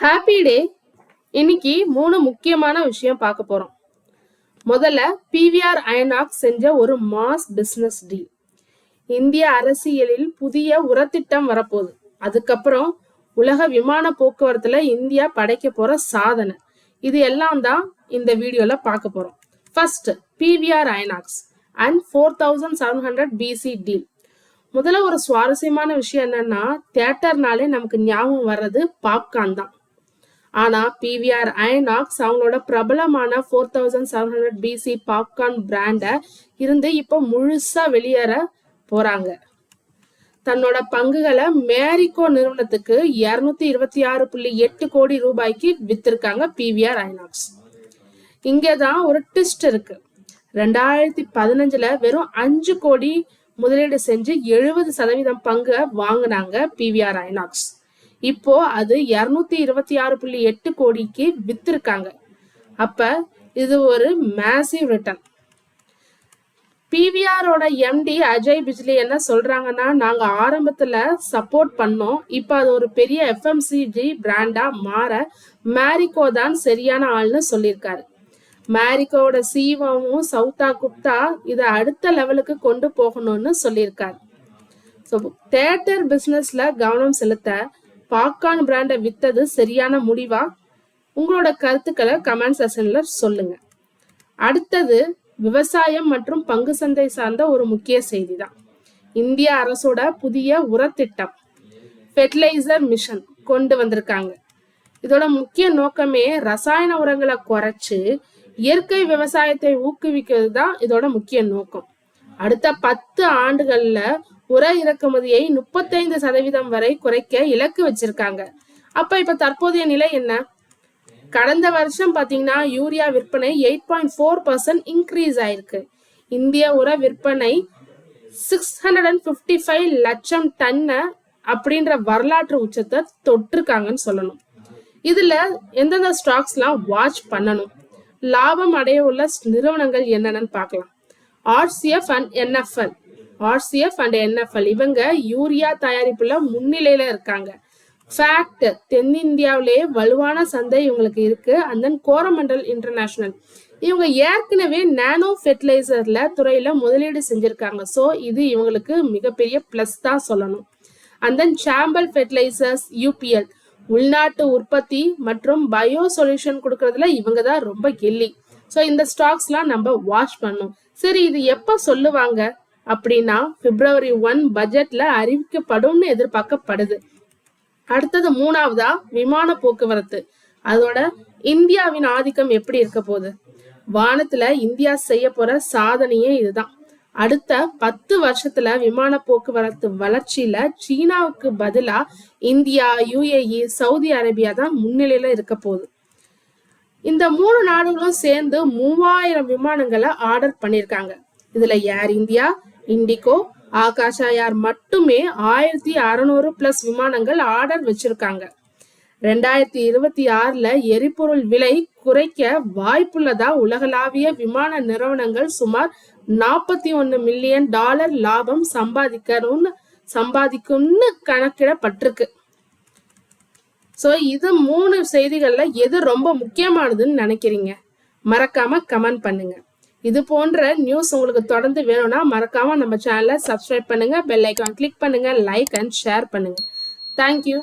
Happy day. இன்னைக்கு 3 முக்கியமான விஷயம் பார்க்க போறோம். முதல்ல பிவிஆர் ஐநாக்ஸ் செஞ்ச ஒரு மாஸ் பிசினஸ் டீல். இந்திய அரசியலில் புதிய உரத்திட்டம் வரப்போகுது. அதுக்கப்புறம் உலக விமான போக்குவரத்துல இந்தியா படைக்க போற சாதனை. இது எல்லாம் தான் இந்த வீடியோல பார்க்க போறோம். First, PVR INOX and 4700 PC deal. முதல்ல ஒரு சுவாரஸ்யமான விஷயம் என்னன்னா, தியேட்டர்னாலே நமக்கு ஞாபகம் வர்றது பாப்கார்ன் தான். ஆனா பிவிஆர் ஐநாக்ஸ் அவங்களோட பிரபலமான 4700 பிசி பாப்கார்ன் பிராண்ட இருந்து இப்போ முழுசா வெளியேற போறாங்க. தன்னோட பங்குகளை மேரிகோ நிறுவனத்துக்கு 226.8 கோடி ரூபாய்க்கு வித்திருக்காங்க பிவிஆர் ஐநாக்ஸ். இங்கதான் ஒரு ட்விஸ்ட் இருக்கு. 2015 வெறும் 5 கோடி முதலீடு செஞ்சு 70% பங்கு வாங்கினாங்க பிவிஆர் ஐநாக்ஸ். இப்போ அது 226.8 கோடிக்கு வித்திருக்காங்க. அப்ப இது ஒரு மேசிவ் ரிட்டர்ன். பிவிஆரோட எம்டி அஜய் பிஜ்லி என்ன சொல்றாங்கன்னா, நாங்க ஆரம்பத்துல சப்போர்ட் பண்ணோம், இப்ப அது ஒரு பெரிய எஃப்எம்சிஜி பிராண்டா மாற மேரிகோ தான் சரியான ஆள்னு சொல்லியிருக்காரு. மேரிகோட சிஓவும் சௌதா குப்தா இதை அடுத்த லெவலுக்கு கொண்டு போகணும்னு சொல்லியிருக்காரு. ஸோ தியேட்டர் பிசினஸ்ல கவனம் செலுத்த பாப்கார்ன் பிராண்டை வித்தது சரியான முடிவா? உங்களோட கருத்துக்களை கமெண்ட் செக்ஷன்ல சொல்லுங்க. அடுத்தது விவசாயம் மற்றும் பங்கு சந்தை சார்ந்த ஒரு முக்கிய செய்தி தான். இந்திய அரசோட புதிய உரத்திட்டம் ஃபெர்டிலைசர் மிஷன் கொண்டு வந்திருக்காங்க. இதோட முக்கிய நோக்கமே ரசாயன உரங்களை குறைச்சு இயற்கை விவசாயத்தை ஊக்குவிக்கிறது தான் இதோட முக்கிய நோக்கம். அடுத்த 10 ஆண்டுகள்ல உர இறக்குமதியை 35% வரை குறைக்க இலக்கு வச்சிருக்காங்க. இப்ப தற்போதைய நிலை என்ன? கடந்த வருஷம் பாத்தீங்கன்னா யூரியா விற்பனை 8.4% இன்க்ரீஸ் ஆயிருக்கு. இந்திய உர விற்பனை 655 லட்சம் டன் அப்படின்ற வரலாற்று உச்சத்தை தொட்டிருக்காங்கன்னு சொல்லணும். இதுல எந்தெந்த ஸ்டாக்ஸ் எல்லாம் வாட்ச் பண்ணணும், லாபம் அடைய உள்ள நிறுவனங்கள் என்னன்னு பார்க்கலாம். ஆர்சிஎஃப் அண்ட் என்எஃப்எல் இவங்க யூரியா தயாரிப்புல முன்னிலையில இருக்காங்க. ஃபேக்ட், தென்னிந்தியாவிலேயே வலுவான சந்தை இவங்களுக்கு இருக்கு. அண்ட் தென் கோரமண்டல் இன்டர்நேஷனல் இவங்க ஏற்கனவே நானோ ஃபெர்டிலைசர்ல துறையில முதலீடு செஞ்சிருக்காங்க. ஸோ இது இவங்களுக்கு மிகப்பெரிய பிளஸ் தான் சொல்லணும். அண்ட் தென் சாம்பல் ஃபெர்டிலைசர்ஸ் யூபிஎல் உள்நாட்டு உற்பத்தி மற்றும் பயோ சொல்யூஷன் கொடுக்கறதுல இவங்க தான் ரொம்ப கெல்லி. ஸோ இந்த ஸ்டாக்ஸ்லாம் நம்ம வாட்ச் பண்ணோம். சரி, இது எப்ப சொல்லுவாங்க அப்படின்னா February 1 பட்ஜெட்ல அறிவிக்கப்படும்னு எதிர்பார்க்கப்படுது. அடுத்தது 3வதா விமான போக்குவரத்து. அதோட இந்தியாவின் ஆதிக்கம் எப்படி இருக்க போகுது? வானத்துல இந்தியா செய்ய போற சாதனையே இதுதான். அடுத்த 10 வருஷத்துல விமான போக்குவரத்து வளர்ச்சியில சீனாவுக்கு பதிலா இந்தியா, யுஏஇ, சவுதி அரேபியா தான் முன்னிலையில இருக்க போகுது. இந்த 3 நாடுகளும் சேர்ந்து 3000 விமானங்களை ஆர்டர் பண்ணிருக்காங்க. இதுல ஏர் இந்தியா, இண்டிகோ, ஆகாஷா ஏர் மட்டுமே 1600+ விமானங்கள் ஆர்டர் வச்சிருக்காங்க. 2026 எரிபொருள் விலை குறைக்க வாய்ப்புள்ளதா உலகளாவிய விமான நிறுவனங்கள் சுமார் $41 மில்லியன் லாபம் சம்பாதிக்கும்னு கணக்கிடப்பட்டிருக்கு. ஸோ இது 3 செய்திகள்ல எது ரொம்ப முக்கியமானதுன்னு நினைக்கிறீங்க? மறக்காம கமெண்ட் பண்ணுங்க. இது போன்ற நியூஸ் உங்களுக்கு தொடர்ந்து வேணும்னா மறக்காம நம்ம சேனலை சப்ஸ்கிரைப் பண்ணுங்க, பெல் ஐக்கான் கிளிக் பண்ணுங்க, லைக் அண்ட் ஷேர் பண்ணுங்க. தேங்க்யூ.